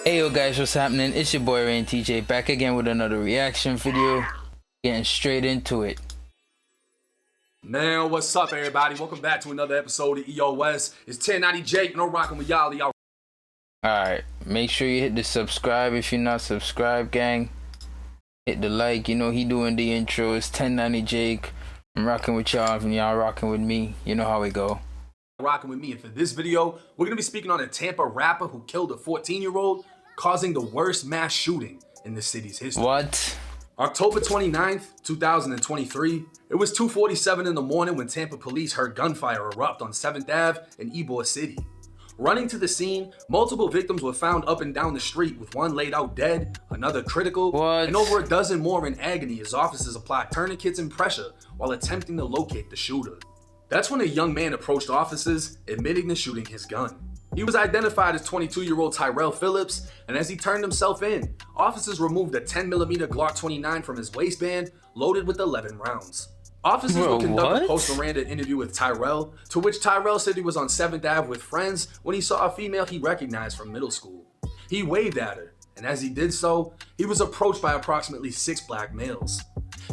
Hey yo guys, what's happening? It's your boy Araine TJ back again with another reaction video. Getting straight into it. Man, what's up everybody? Welcome back to another episode of EOS. It's 1090 Jake and I'm rocking with y'all. Alright, make sure you hit the subscribe if you're not subscribed, gang. Hit the like, you know he doing the intro. It's 1090 Jake. I'm rocking with y'all and y'all rocking with me. You know how we go. Rocking with me, and for this video, we're gonna be speaking on a Tampa rapper who killed a 14-year-old, causing the worst mass shooting in the city's history. What? October 29th, 2023, it was 2:47 in the morning when Tampa police heard gunfire erupt on 7th Ave in Ybor City. Running to the scene, multiple victims were found up and down the street, with one laid out dead, another critical, and over a dozen more in agony as officers applied tourniquets and pressure while attempting to locate the shooter. That's when a young man approached officers, admitting to shooting his gun. He was identified as 22-year-old Tyrell Phillips, and as he turned himself in, officers removed a 10mm Glock 29 from his waistband, loaded with 11 rounds. Officers would conduct a post-Miranda interview with Tyrell, to which Tyrell said he was on 7th Ave with friends when he saw a female he recognized from middle school. He waved at her, and as he did so, he was approached by approximately 6 black males.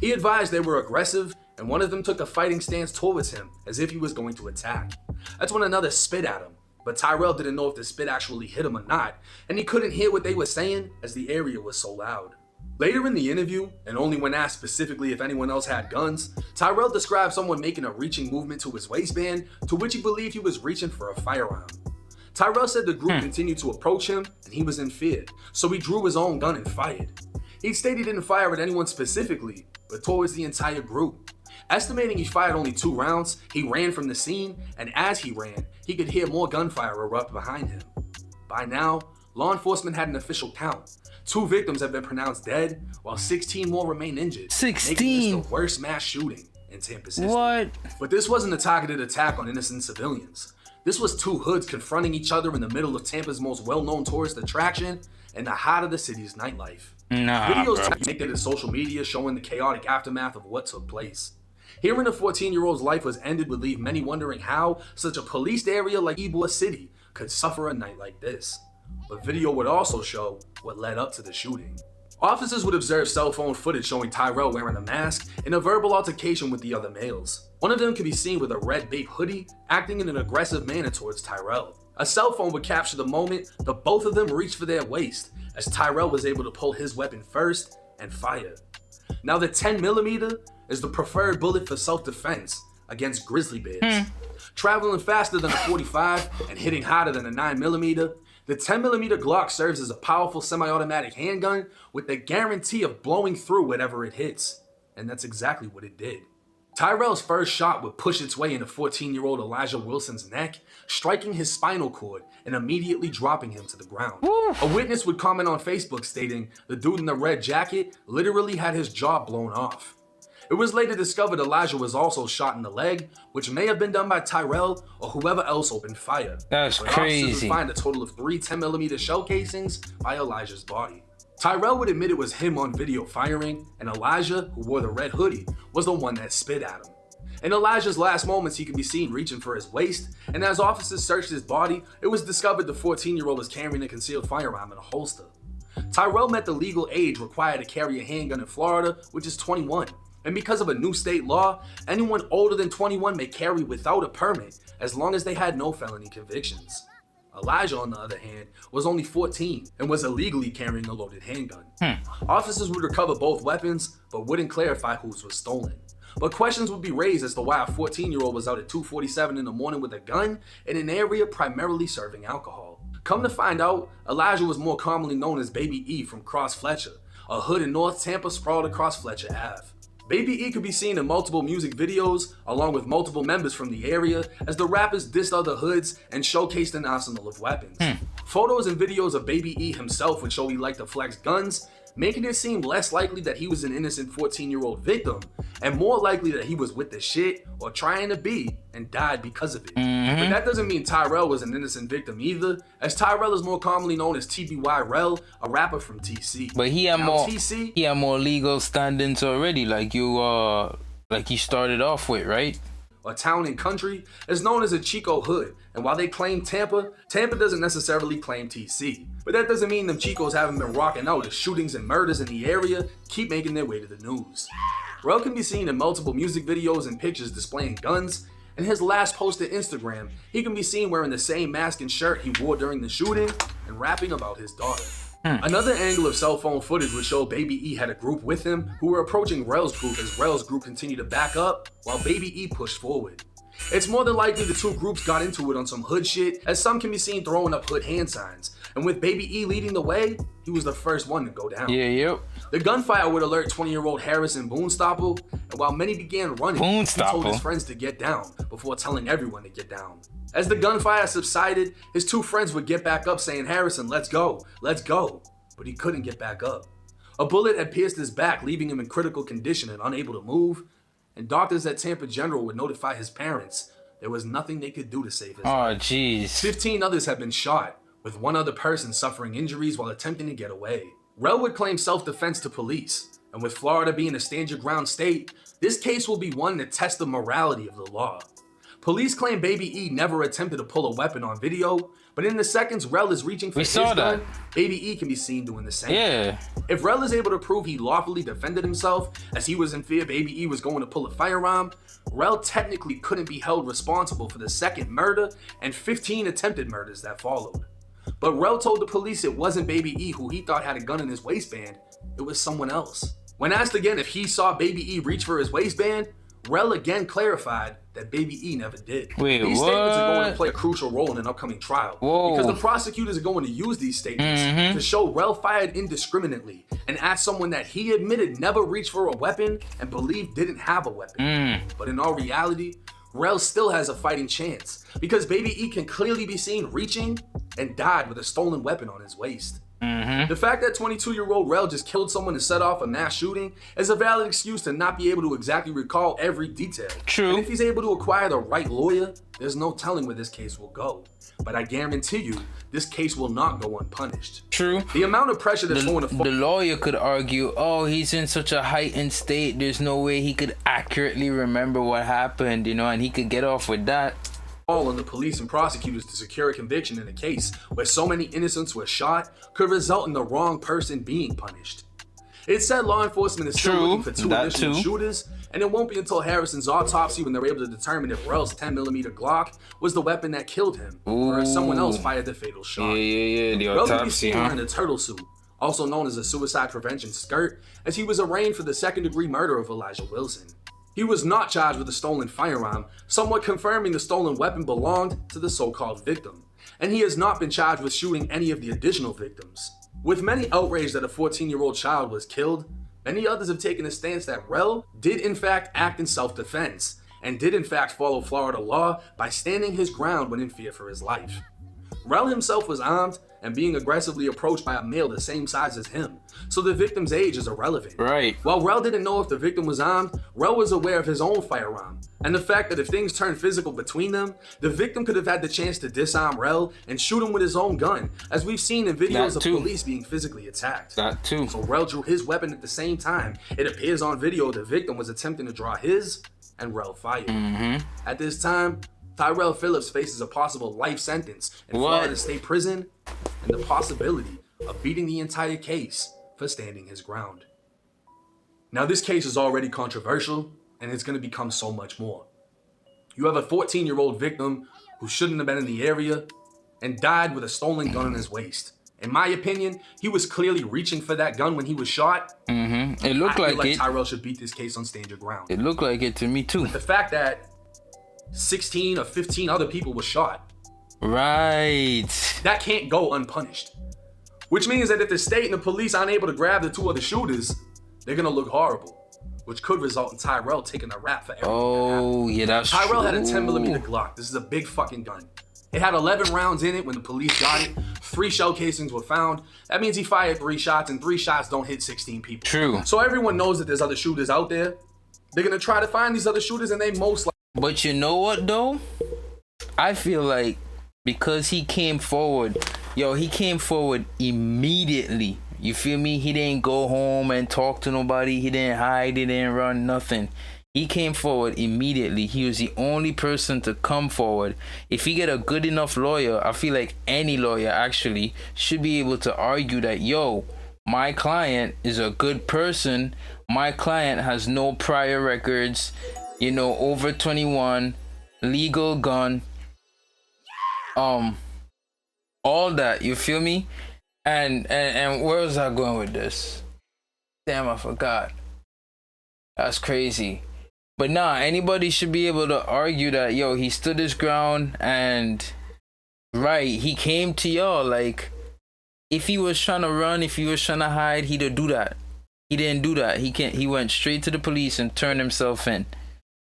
He advised they were aggressive, and one of them took a fighting stance towards him as if he was going to attack. That's when another spit at him, but Tyrell didn't know if the spit actually hit him or not, and he couldn't hear what they were saying as the area was so loud. Later in the interview, and only when asked specifically if anyone else had guns, Tyrell described someone making a reaching movement to his waistband, to which he believed he was reaching for a firearm. Tyrell said the group continued to approach him, and he was in fear, so he drew his own gun and fired. He stated he didn't fire at anyone specifically, but towards the entire group. Estimating he fired only 2 rounds, he ran from the scene, and as he ran, he could hear more gunfire erupt behind him. By now, law enforcement had an official count. 2 victims have been pronounced dead, while 16 more remain injured, 16? making this the worst mass shooting in Tampa's history. What? But this wasn't a targeted attack on innocent civilians. This was 2 hoods confronting each other in the middle of Tampa's most well-known tourist attraction and the heart of the city's nightlife. Videos make it to social media showing the chaotic aftermath of what took place. Hearing a 14-year-old's life was ended would leave many wondering how such a policed area like Ybor City could suffer a night like this. But video would also show what led up to the shooting. Officers would observe cell phone footage showing Tyrell wearing a mask in a verbal altercation with the other males. One of them could be seen with a red Bape hoodie, acting in an aggressive manner towards Tyrell. A cell phone would capture the moment the both of them reached for their waist, as Tyrell was able to pull his weapon first and fire. Now the 10mm is the preferred bullet for self-defense against grizzly bears. Traveling faster than a 45 and hitting harder than a 9mm, the 10mm Glock serves as a powerful semi-automatic handgun with the guarantee of blowing through whatever it hits. And that's exactly what it did. Tyrell's first shot would push its way into 14-year-old Elijah Wilson's neck, striking his spinal cord and immediately dropping him to the ground. A witness would comment on Facebook stating the dude in the red jacket literally had his jaw blown off. It was later discovered Elijah was also shot in the leg, which may have been done by Tyrell or whoever else opened fire. That's crazy. Officers would find a total of 3 10mm shell casings by Elijah's body. Tyrell would admit it was him on video firing, and Elijah, who wore the red hoodie, was the one that spit at him. In Elijah's last moments, he could be seen reaching for his waist, and as officers searched his body, it was discovered the 14-year-old was carrying a concealed firearm in a holster. Tyrell met the legal age required to carry a handgun in Florida, which is 21. And because of a new state law, anyone older than 21 may carry without a permit as long as they had no felony convictions. Elijah, on the other hand, was only 14 and was illegally carrying a loaded handgun. Officers would recover both weapons, but wouldn't clarify whose was stolen. But questions would be raised as to why a 14-year-old was out at 2:47 in the morning with a gun in an area primarily serving alcohol. Come to find out, Elijah was more commonly known as Baby E from Cross Fletcher, a hood in North Tampa sprawled across Fletcher Ave. Baby E could be seen in multiple music videos, along with multiple members from the area, as the rappers dissed other hoods and showcased an arsenal of weapons. Photos and videos of Baby E himself would show he liked to flex guns, making it seem less likely that he was an innocent 14-year-old victim, and more likely that he was with the shit or trying to be and died because of it. But that doesn't mean Tyrell was an innocent victim either, as Tyrell is more commonly known as TBY Rel, a rapper from TC. But he had more legal standings already, like you started off with, right? A town and country is known as a Chico hood, And while they claim Tampa, Tampa doesn't necessarily claim TC. But that doesn't mean them Chicos haven't been rocking out as shootings and murders in the area keep making their way to the news. Rel can be seen in multiple music videos and pictures displaying guns. In his last post to Instagram, he can be seen wearing the same mask and shirt he wore during the shooting and rapping about his daughter. Another angle of cell phone footage would show Baby E had a group with him who were approaching Rel's group as Rel's group continued to back up while Baby E pushed forward. It's more than likely the two groups got into it on some hood shit, as some can be seen throwing up hood hand signs. And with Baby E leading the way, he was the first one to go down. Yep. The gunfire would alert 20-year-old Harrison Boonstopple, and while many began running, he told his friends to get down before telling everyone to get down. As the gunfire subsided, his two friends would get back up saying, "Harrison, let's go, let's go." But he couldn't get back up. A bullet had pierced his back, leaving him in critical condition and unable to move. And doctors at Tampa General would notify his parents there was nothing they could do to save his life. Oh, jeez. 15 others had been shot, with one other person suffering injuries while attempting to get away. Rel would claim self-defense to police, and with Florida being a stand-your-ground state, this case will be one to test the morality of the law. Police claim Baby E never attempted to pull a weapon on video, but in the seconds Rel is reaching for his gun, Baby E can be seen doing the same. Yeah. If Rel is able to prove he lawfully defended himself, as he was in fear Baby E was going to pull a firearm, Rel technically couldn't be held responsible for the second murder and 15 attempted murders that followed. But Rel told the police it wasn't Baby E who he thought had a gun in his waistband, it was someone else. When asked again if he saw Baby E reach for his waistband, Rel again clarified that Baby E never did. Wait, these statements are going to play a crucial role in an upcoming trial. Because the prosecutors are going to use these statements to show Rel fired indiscriminately and ask someone that he admitted never reached for a weapon and believed didn't have a weapon. But in all reality, Rel still has a fighting chance because Baby E can clearly be seen reaching and died with a stolen weapon on his waist. The fact that 22-year-old Rel just killed someone to set off a mass shooting is a valid excuse to not be able to exactly recall every detail. True. And if he's able to acquire the right lawyer, there's no telling where this case will go. But I guarantee you, this case will not go unpunished. True. The amount of pressure that's going to the lawyer could argue, oh, he's in such a heightened state, there's no way he could accurately remember what happened, you know, and he could get off with that. On the police and prosecutors to secure a conviction in a case where so many innocents were shot could result in the wrong person being punished. It said law enforcement is still looking for two additional shooters, and it won't be until Harrison's autopsy when they're able to determine if Rel's 10mm Glock was the weapon that killed him, or if someone else fired the fatal shot. The Rel autopsy, could be seen wearing a turtle suit, also known as a suicide prevention skirt, as he was arraigned for the second-degree murder of Elijah Wilson. He was not charged with a stolen firearm, somewhat confirming the stolen weapon belonged to the so-called victim, and he has not been charged with shooting any of the additional victims. With many outraged that a 14-year-old child was killed, many others have taken a stance that Rel did in fact act in self-defense, and did in fact follow Florida law by standing his ground when in fear for his life. Rel himself was armed and being aggressively approached by a male the same size as him, so the victim's age is irrelevant. Right. While Rel didn't know if the victim was armed, Rel was aware of his own firearm, and the fact that if things turned physical between them, the victim could have had the chance to disarm Rel and shoot him with his own gun, as we've seen in videos of police being physically attacked. That too. So Rel drew his weapon at the same time. It appears on video the victim was attempting to draw his, and Rel fired. At this time, Tyrell Phillips faces a possible life sentence in Florida State Prison and the possibility of beating the entire case for standing his ground. Now this case is already controversial and it's going to become so much more. You have a 14-year-old victim who shouldn't have been in the area and died with a stolen gun in his waist. In my opinion, he was clearly reaching for that gun when he was shot. It looked I feel like it. Tyrell should beat this case on stand your ground. It looked like it to me too. The fact that 16 or 15 other people were shot. Right. That can't go unpunished. Which means that if the state and the police aren't able to grab the two other shooters, they're gonna look horrible, which could result in Tyrell taking a rap for everything. Oh, yeah, that's Tyrell true. had a 10mm Glock. This is a big fucking gun. It had 11 rounds in it when the police got it. 3 shell casings were found. That means he fired 3 shots, and 3 shots don't hit 16 people. True. So everyone knows that there's other shooters out there. They're gonna try to find these other shooters, and they most likely. But you know what though? I feel like because he came forward, he came forward immediately. You feel me? He didn't go home and talk to nobody. He didn't hide. He didn't run nothing. He came forward immediately. He was the only person to come forward. If he get a good enough lawyer, I feel like any lawyer actually should be able to argue that, yo, my client is a good person. My client has no prior records, you know, over 21, legal gun, all that, you feel me? And where was I going with this? Damn, I forgot. That's crazy. But nah, anybody should be able to argue that, yo, he stood his ground and right, he came to y'all. Like, if he was trying to run, if he was trying to hide, he'd do that. He didn't do that. He went straight to the police and turned himself in.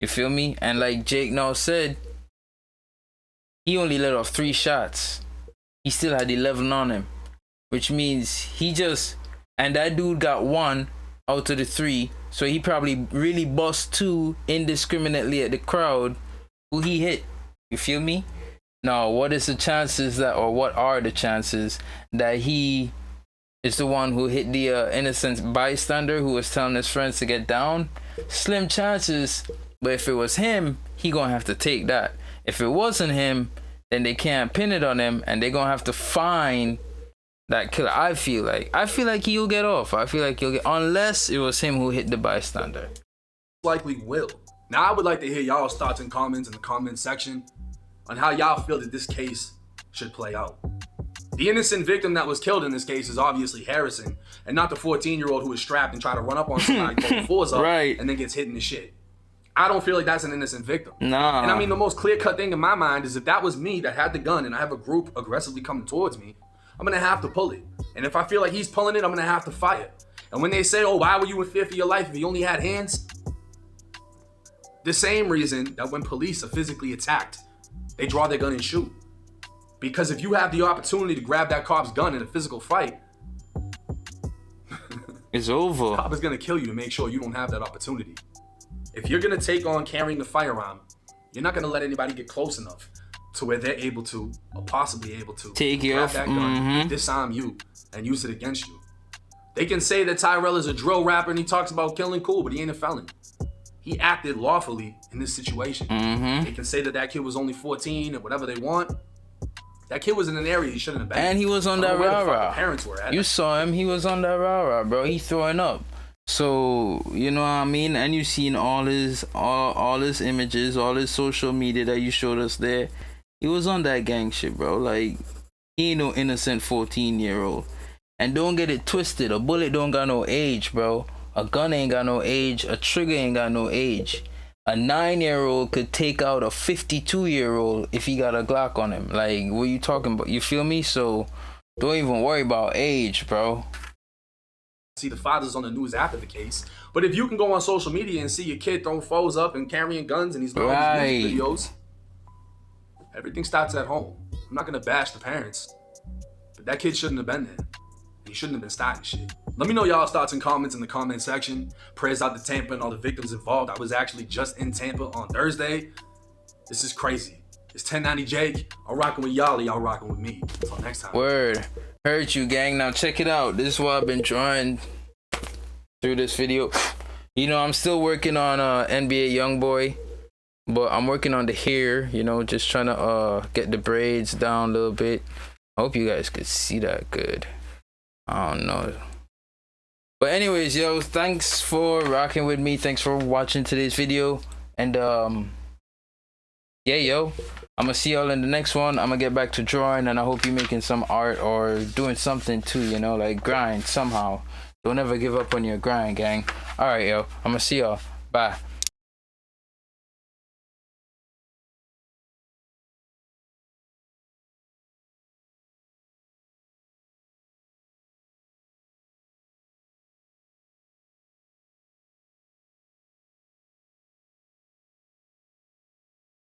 You feel me? And like Jake now said, he only let off 3 shots. He still had 11 on him, which means he just, and that dude got 1 out of the 3. So he probably really bust 2 indiscriminately at the crowd who he hit. You feel me? Now, what is the chances that, or what are the chances that he is the one who hit the innocent bystander who was telling his friends to get down? Slim chances. But if it was him, he gonna have to take that. If it wasn't him, then they can't pin it on him, and they're gonna have to find that killer. I feel like he'll get off. I feel like he'll get, unless it was him who hit the bystander. Likely will. Now, I would like to hear y'all's thoughts and comments in the comment section on how y'all feel that this case should play out. The innocent victim that was killed in this case is obviously Harrison, and not the 14-year-old who was strapped and tried to run up on somebody, pull the fours up, right, and then gets hit in the shit. I don't feel like that's an innocent victim. Nah. And I mean, the most clear-cut thing in my mind is if that was me that had the gun and I have a group aggressively coming towards me, I'm gonna have to pull it. And if I feel like he's pulling it, I'm gonna have to fire. And when they say, oh, why were you in fear for your life if you only had hands? The same reason that when police are physically attacked, they draw their gun and shoot. Because if you have the opportunity to grab that cop's gun in a physical fight, it's over. The cop is gonna kill you to make sure you don't have that opportunity. If you're gonna take on carrying a firearm, you're not gonna let anybody get close enough to where they're able to, or possibly able to, take you grab off that gun, disarm you, and use it against you. They can say that Tyrell is a drill rapper and he talks about killing, cool, but he ain't a felon. He acted lawfully in this situation. They can say that that kid was only 14 or whatever they want. That kid was in an area he shouldn't have been. And he was on that rah-rah. Parents were at. You saw him. He was on that rah-rah, bro. He throwing up. So, you know what I mean? And you seen all his images, all his social media that you showed us there. He was on that gang shit, bro. Like, he ain't no innocent 14-year-old. And don't get it twisted. A bullet don't got no age, bro. A gun ain't got no age. A trigger ain't got no age. A 9-year-old could take out a 52-year-old if he got a Glock on him. Like, what you talking about? You feel me? So, don't even worry about age, bro. See the fathers on the news after the case. But if you can go on social media and see your kid throwing foes up and carrying guns and he's doing these music videos, everything starts at home. I'm not going to bash the parents, but that kid shouldn't have been there. He shouldn't have been starting shit. Let me know y'all's thoughts and comments in the comment section. Prayers out to Tampa and all the victims involved. I was actually just in Tampa on Thursday. This is crazy. It's 1090 Jake. I'm rocking with y'all. Y'all rocking with me. Until next time. Word. Heard you, gang. Now check it out. This is what I've been trying through this video. You know, I'm still working on NBA Youngboy, but I'm working on the hair, you know, just trying to get the braids down a little bit. I hope you guys could see that good. I don't know. But anyways, yo, thanks for rocking with me. Thanks for watching today's video. And yeah, yo, I'm gonna see y'all in the next one. I'm gonna get back to drawing, and I hope you're making some art or doing something too, you know, like grind somehow. Don't ever give up on your grind, gang. All right, yo, I'm gonna see y'all. Bye.